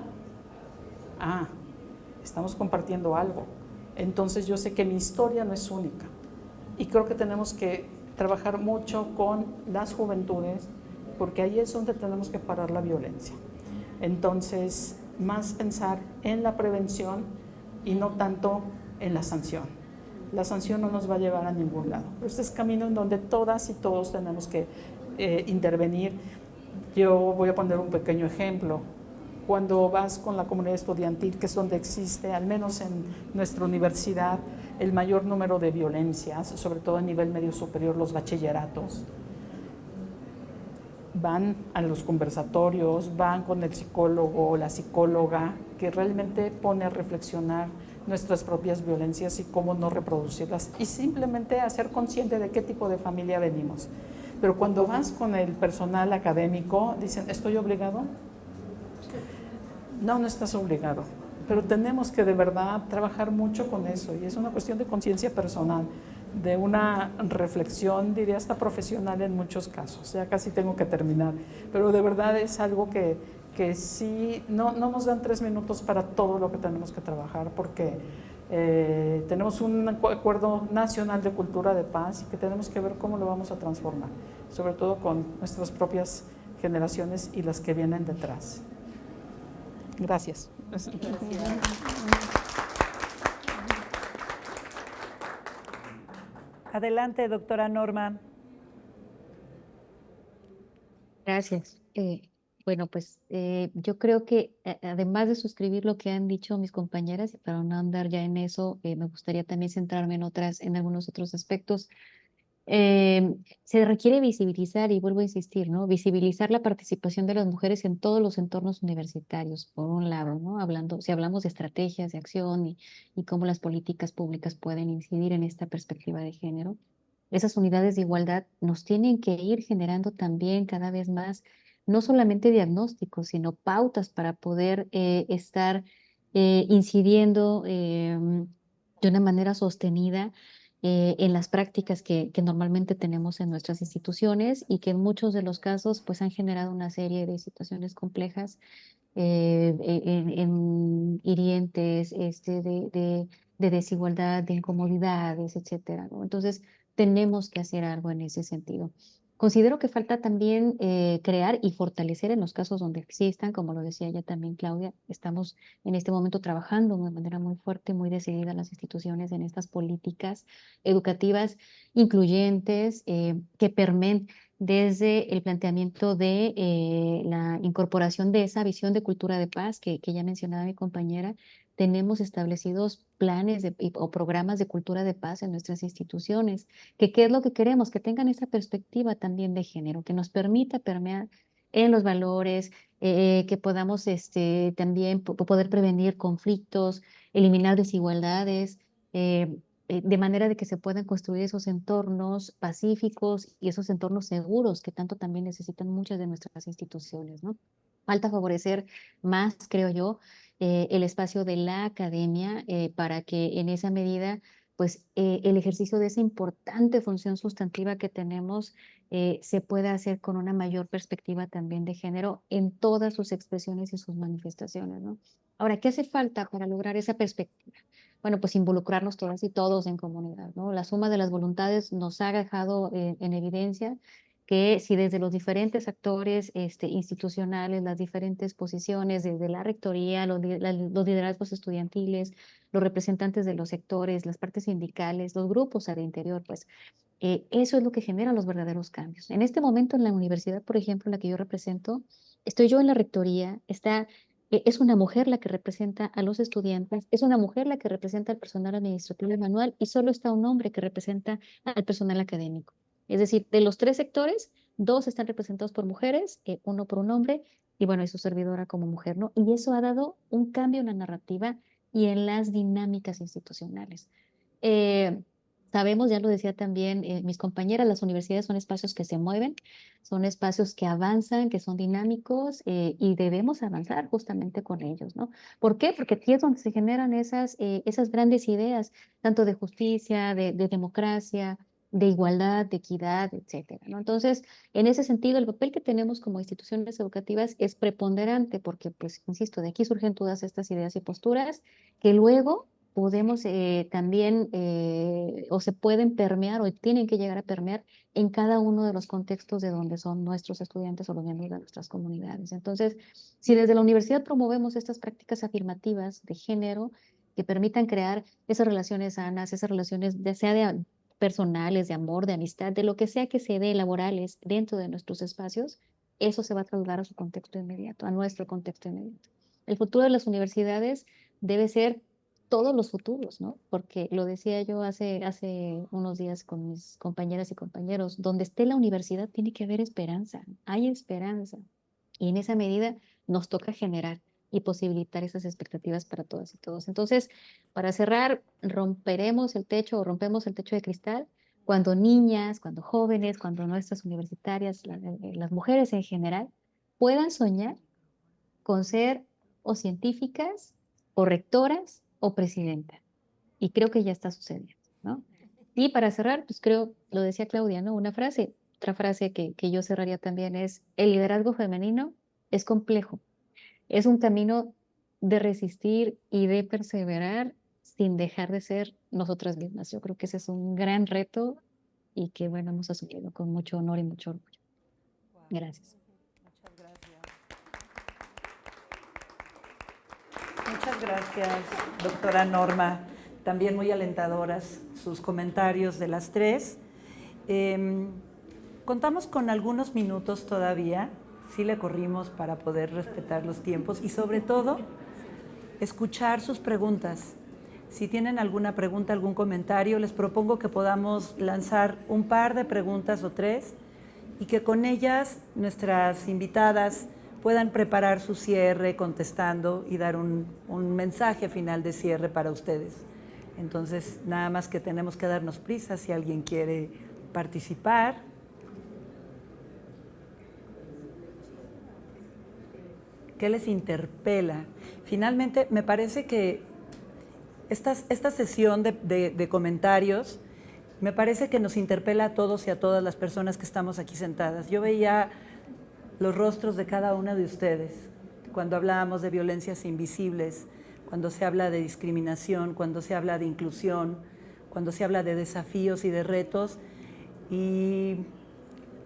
estamos compartiendo algo. Entonces yo sé que mi historia no es única. Y creo que tenemos que trabajar mucho con las juventudes, porque ahí es donde tenemos que parar la violencia. Entonces, más pensar en la prevención y no tanto en la sanción. La sanción no nos va a llevar a ningún lado. Pero este es camino en donde todas y todos tenemos que intervenir. Yo voy a poner un pequeño ejemplo. Cuando vas con la comunidad estudiantil, que es donde existe, al menos en nuestra universidad, el mayor número de violencias, sobre todo a nivel medio superior, los bachilleratos, van a los conversatorios, van con el psicólogo o la psicóloga, que realmente pone a reflexionar nuestras propias violencias y cómo no reproducirlas, y simplemente a ser consciente de qué tipo de familia venimos. Pero cuando vas con el personal académico, dicen, ¿estoy obligado? No, no estás obligado, pero tenemos que de verdad trabajar mucho con eso, y es una cuestión de conciencia personal, de una reflexión, diría hasta profesional en muchos casos. Ya casi tengo que terminar, pero de verdad es algo que sí, no nos dan 3 minutos para todo lo que tenemos que trabajar, porque tenemos un acuerdo nacional de cultura de paz y que tenemos que ver cómo lo vamos a transformar, sobre todo con nuestras propias generaciones y las que vienen detrás. Gracias. Adelante, doctora Norma. Gracias. Bueno, pues yo creo que además de suscribir lo que han dicho mis compañeras, y para no andar ya en eso, me gustaría también centrarme en algunos otros aspectos. Se requiere visibilizar, y vuelvo a insistir, ¿no? Visibilizar la participación de las mujeres en todos los entornos universitarios, por un lado, ¿no? Si hablamos de estrategias de acción y cómo las políticas públicas pueden incidir en esta perspectiva de género, esas unidades de igualdad nos tienen que ir generando también cada vez más, no solamente diagnósticos, sino pautas para poder estar incidiendo de una manera sostenida en las prácticas que normalmente tenemos en nuestras instituciones, y que en muchos de los casos pues han generado una serie de situaciones complejas, en hirientes, de desigualdad, de incomodidades, etcétera, ¿no? Entonces, tenemos que hacer algo en ese sentido. Considero que falta también crear y fortalecer en los casos donde existan, como lo decía ya también Claudia. Estamos en este momento trabajando de manera muy fuerte, muy decidida las instituciones en estas políticas educativas incluyentes, que permeen desde el planteamiento de la incorporación de esa visión de cultura de paz que ya mencionaba mi compañera. Tenemos establecidos planes o programas de cultura de paz en nuestras instituciones, que qué es lo que queremos, que tengan esa perspectiva también de género, que nos permita permear en los valores, que podamos también poder prevenir conflictos, eliminar desigualdades, de manera de que se puedan construir esos entornos pacíficos y esos entornos seguros que tanto también necesitan muchas de nuestras instituciones, ¿no? Falta favorecer más, creo yo, el espacio de la academia, para que en esa medida pues el ejercicio de esa importante función sustantiva que tenemos se pueda hacer con una mayor perspectiva también de género en todas sus expresiones y sus manifestaciones, ¿no? Ahora, ¿qué hace falta para lograr esa perspectiva? Bueno, pues involucrarnos todas y todos en comunidad, ¿no? La suma de las voluntades nos ha dejado en evidencia que si desde los diferentes actores institucionales, las diferentes posiciones, desde la rectoría, los liderazgos estudiantiles, los representantes de los sectores, las partes sindicales, los grupos al interior, pues eso es lo que genera los verdaderos cambios. En este momento en la universidad, por ejemplo, en la que yo represento, estoy yo en la rectoría, es una mujer la que representa a los estudiantes, es una mujer la que representa al personal administrativo y manual, y solo está un hombre que representa al personal académico. Es decir, de los 3 sectores, 2 están representados por mujeres, 1 por un hombre, y bueno, y su servidora como mujer, ¿no? Y eso ha dado un cambio en la narrativa y en las dinámicas institucionales. Sabemos, ya lo decía también mis compañeras, las universidades son espacios que se mueven, son espacios que avanzan, que son dinámicos y debemos avanzar justamente con ellos, ¿no? ¿Por qué? Porque aquí es donde se generan esas grandes ideas, tanto de justicia, de democracia, de igualdad, de equidad, etcétera, ¿no? Entonces, en ese sentido, el papel que tenemos como instituciones educativas es preponderante porque, pues, insisto, de aquí surgen todas estas ideas y posturas que luego podemos también, o se pueden permear o tienen que llegar a permear en cada uno de los contextos de donde son nuestros estudiantes o los miembros de nuestras comunidades. Entonces, si desde la universidad promovemos estas prácticas afirmativas de género que permitan crear esas relaciones sanas, esas relaciones, ya sea de personales, de amor, de amistad, de lo que sea que se dé laborales dentro de nuestros espacios, eso se va a trasladar a su contexto inmediato, a nuestro contexto inmediato. El futuro de las universidades debe ser todos los futuros, ¿no? Porque lo decía yo hace unos días con mis compañeras y compañeros, donde esté la universidad tiene que haber esperanza, hay esperanza. Y en esa medida nos toca generar y posibilitar esas expectativas para todas y todos. Entonces, para cerrar, romperemos el techo o rompemos el techo de cristal cuando niñas, cuando jóvenes, cuando nuestras universitarias, las mujeres en general, puedan soñar con ser o científicas o rectoras o presidenta. Y creo que ya está sucediendo, ¿no? Y para cerrar, pues creo, lo decía Claudia, ¿no? Una frase, otra frase que yo cerraría también es, el liderazgo femenino es complejo, es un camino de resistir y de perseverar sin dejar de ser nosotras mismas. Yo creo que ese es un gran reto y que, bueno, hemos asumido con mucho honor y mucho orgullo. Gracias. Muchas gracias. Muchas gracias, doctora Norma. También muy alentadoras sus comentarios de las tres. Contamos con algunos minutos todavía, sí le corrimos para poder respetar los tiempos y sobre todo escuchar sus preguntas. Si tienen alguna pregunta, algún comentario, les propongo que podamos lanzar un par de preguntas o 3 y que con ellas nuestras invitadas puedan preparar su cierre contestando y dar un mensaje final de cierre para ustedes. Entonces, nada más que tenemos que darnos prisa si alguien quiere participar. ¿Qué les interpela? Finalmente, me parece que esta sesión de comentarios me parece que nos interpela a todos y a todas las personas que estamos aquí sentadas. Yo veía los rostros de cada una de ustedes cuando hablábamos de violencias invisibles, cuando se habla de discriminación, cuando se habla de inclusión, cuando se habla de desafíos y de retos, y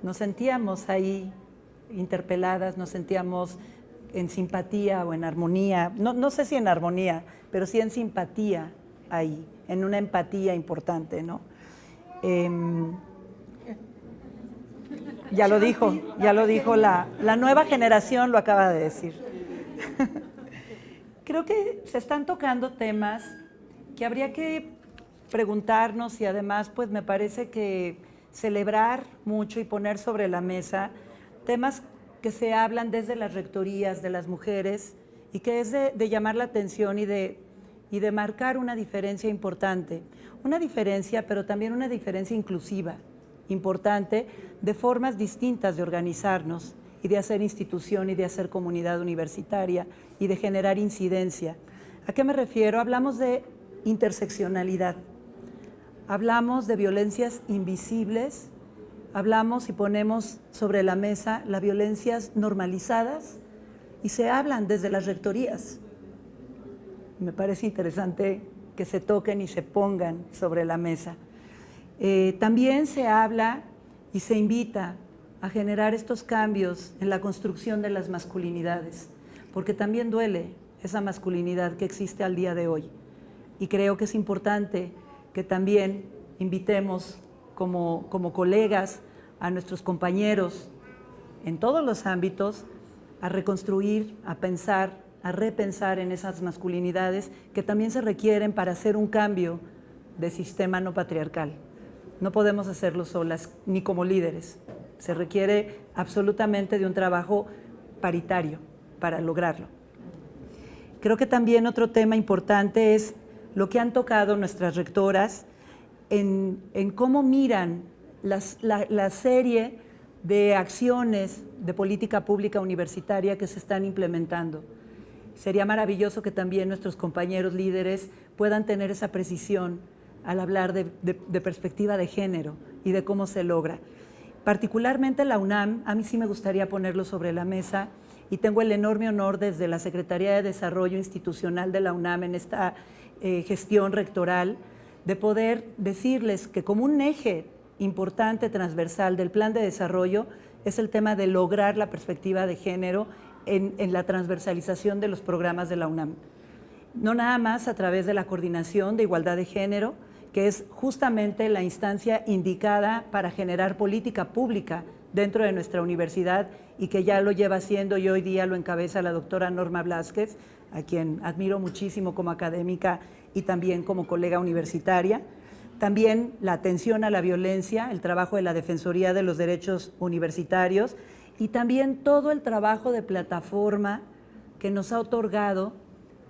nos sentíamos ahí interpeladas, nos sentíamos en simpatía o en armonía, no sé si en armonía, pero sí en simpatía ahí, en una empatía importante, ¿no? Ya lo dijo la nueva generación, lo acaba de decir. Creo que se están tocando temas que habría que preguntarnos y además, pues me parece que celebrar mucho y poner sobre la mesa temas que se hablan desde las rectorías de las mujeres y que es de llamar la atención y de marcar una diferencia importante. Una diferencia, pero también una diferencia inclusiva, importante, de formas distintas de organizarnos y de hacer institución y de hacer comunidad universitaria y de generar incidencia. ¿A qué me refiero? Hablamos de interseccionalidad, hablamos de violencias invisibles, hablamos y ponemos sobre la mesa las violencias normalizadas y se hablan desde las rectorías. Me parece interesante que se toquen y se pongan sobre la mesa. También se habla y se invita a generar estos cambios en la construcción de las masculinidades, porque también duele esa masculinidad que existe al día de hoy. Y creo que es importante que también invitemos como colegas a nuestros compañeros en todos los ámbitos a reconstruir, a pensar, a repensar en esas masculinidades que también se requieren para hacer un cambio de sistema no patriarcal. No podemos hacerlo solas, ni como líderes. Se requiere absolutamente de un trabajo paritario para lograrlo. Creo que también otro tema importante es lo que han tocado nuestras rectoras en cómo miran la serie de acciones de política pública universitaria que se están implementando. Sería maravilloso que también nuestros compañeros líderes puedan tener esa precisión al hablar de perspectiva de género y de cómo se logra. Particularmente la UNAM, a mí sí me gustaría ponerlo sobre la mesa, y tengo el enorme honor desde la Secretaría de Desarrollo Institucional de la UNAM en esta gestión rectoral, de poder decirles que como un eje importante transversal del plan de desarrollo es el tema de lograr la perspectiva de género en la transversalización de los programas de la UNAM. No nada más a través de la Coordinación de Igualdad de Género, que es justamente la instancia indicada para generar política pública dentro de nuestra universidad y que ya lo lleva haciendo, y hoy día lo encabeza la doctora Norma Blázquez, a quien admiro muchísimo como académica y también como colega universitaria. También la atención a la violencia, el trabajo de la Defensoría de los Derechos Universitarios y también todo el trabajo de plataforma que nos ha otorgado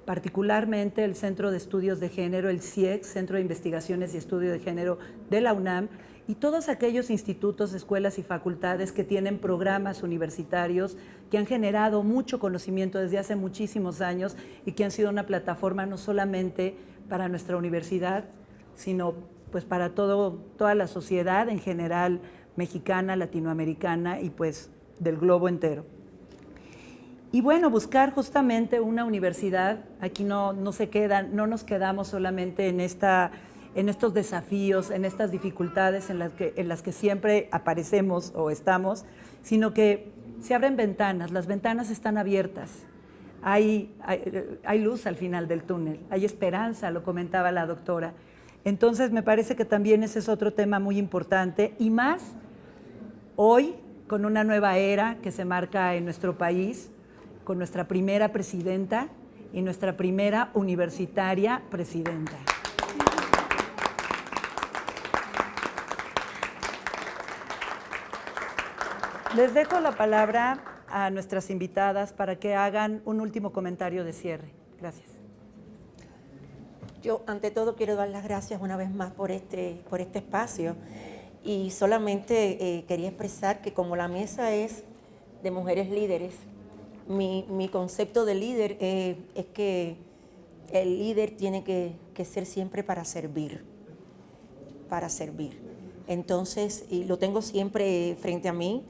particularmente el Centro de Estudios de Género, el CIEX, Centro de Investigaciones y Estudio de Género de la UNAM, y todos aquellos institutos, escuelas y facultades que tienen programas universitarios que han generado mucho conocimiento desde hace muchísimos años y que han sido una plataforma no solamente para nuestra universidad, sino pues para toda la sociedad en general, mexicana, latinoamericana y pues del globo entero. Y bueno, buscar justamente una universidad, aquí no nos quedamos solamente en estos desafíos, en estas dificultades en las que siempre aparecemos o estamos, sino que se abren ventanas, las ventanas están abiertas, hay luz al final del túnel, hay esperanza, lo comentaba la doctora. Entonces me parece que también ese es otro tema muy importante, y más hoy con una nueva era que se marca en nuestro país, con nuestra primera presidenta y nuestra primera universitaria presidenta. Les dejo la palabra a nuestras invitadas para que hagan un último comentario de cierre. Gracias. Yo, ante todo, quiero dar las gracias una vez más por este espacio, y solamente quería expresar que como la mesa es de mujeres líderes, mi concepto de líder es que el líder tiene que ser siempre para servir. Entonces, y lo tengo siempre frente a mí,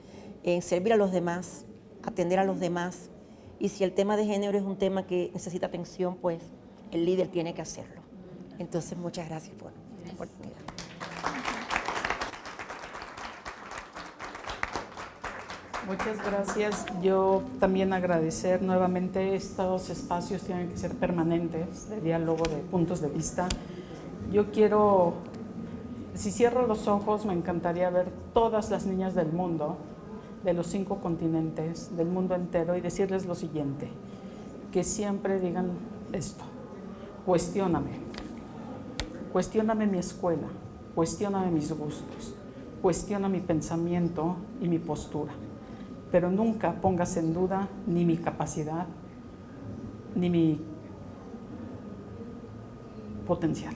servir a los demás, atender a los demás. Y si el tema de género es un tema que necesita atención, pues el líder tiene que hacerlo. Entonces, muchas gracias por la oportunidad. Muchas gracias. Yo también agradecer nuevamente. Estos espacios tienen que ser permanentes, de diálogo, de puntos de vista. Yo quiero, si cierro los ojos, me encantaría ver todas las niñas del mundo, de los 5 continentes, del mundo entero, y decirles lo siguiente, que siempre digan esto: cuestióname mi escuela, cuestióname mis gustos, cuestiona mi pensamiento y mi postura, pero nunca pongas en duda ni mi capacidad, ni mi potencial,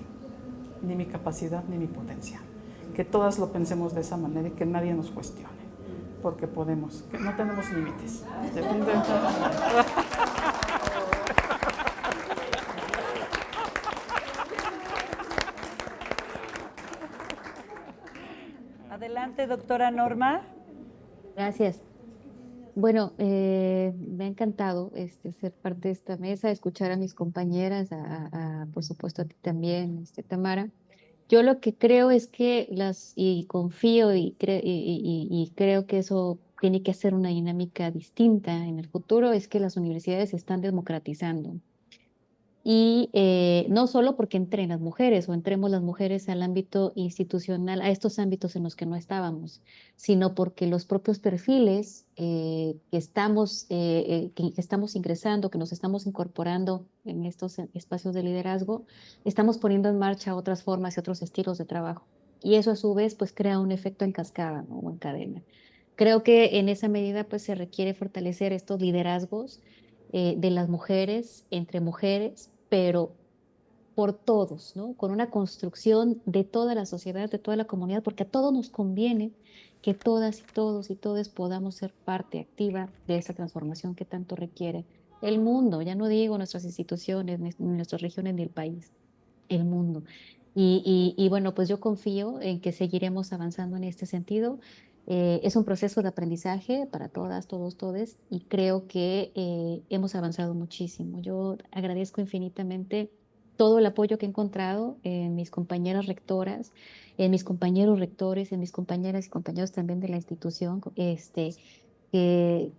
Que todas lo pensemos de esa manera y que nadie nos cuestione, porque podemos, que no tenemos límites. Adelante, doctora Norma. Gracias. Bueno, me ha encantado ser parte de esta mesa, escuchar a mis compañeras, por supuesto a ti también, Tamara. Yo lo que creo es que y confío y creo que eso tiene que ser una dinámica distinta en el futuro, es que las universidades se están democratizando. Y no solo porque entren las mujeres o entremos las mujeres al ámbito institucional, a estos ámbitos en los que no estábamos, sino porque los propios perfiles que estamos ingresando, que nos estamos incorporando en estos espacios de liderazgo, estamos poniendo en marcha otras formas y otros estilos de trabajo. Y eso a su vez pues crea un efecto en cascada, ¿no? O en cadena. Creo que en esa medida pues se requiere fortalecer estos liderazgos de las mujeres, entre mujeres, pero por todos, ¿no? Con una construcción de toda la sociedad, de toda la comunidad, porque a todos nos conviene que todas y todos y todes podamos ser parte activa de esa transformación que tanto requiere el mundo, ya no digo nuestras instituciones, ni nuestras regiones ni el país, el mundo. Y bueno, pues yo confío en que seguiremos avanzando en este sentido. Es un proceso de aprendizaje para todas, todos, todes, y creo que hemos avanzado muchísimo. Yo agradezco infinitamente todo el apoyo que he encontrado en mis compañeras rectoras, en mis compañeros rectores, en mis compañeras y compañeros también de la institución, que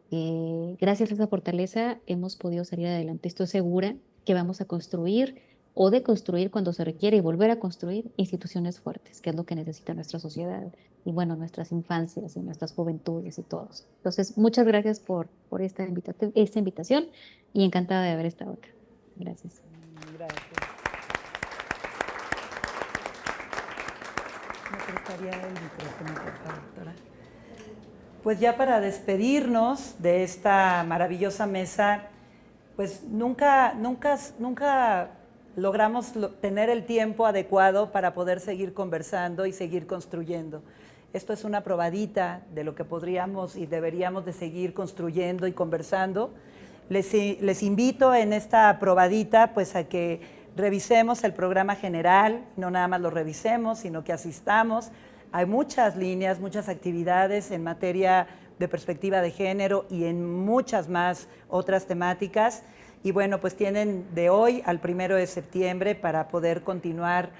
gracias a esa fortaleza hemos podido salir adelante. Estoy segura que vamos a construir o deconstruir cuando se requiere y volver a construir instituciones fuertes, que es lo que necesita nuestra sociedad y bueno, nuestras infancias y nuestras juventudes y todos. Entonces, muchas gracias por esta invitación y encantada de haber estado acá. Gracias. Gracias. ¿Me prestaría el micrófono, por favor, doctora? Pues ya para despedirnos de esta maravillosa mesa, pues nunca logramos tener el tiempo adecuado para poder seguir conversando y seguir construyendo. Esto es una probadita de lo que podríamos y deberíamos de seguir construyendo y conversando. Les invito en esta probadita pues a que revisemos el programa general, no nada más lo revisemos, sino que asistamos. Hay muchas líneas, muchas actividades en materia de perspectiva de género y en muchas más otras temáticas. Y bueno, pues tienen de hoy al 1 de septiembre para poder continuar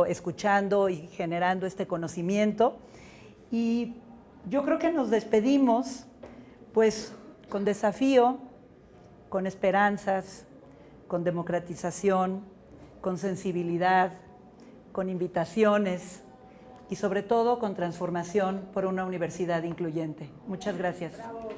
escuchando y generando este conocimiento. Y yo creo que nos despedimos pues con desafío, con esperanzas, con democratización, con sensibilidad, con invitaciones y sobre todo con transformación por una universidad incluyente. Muchas gracias. Bravo.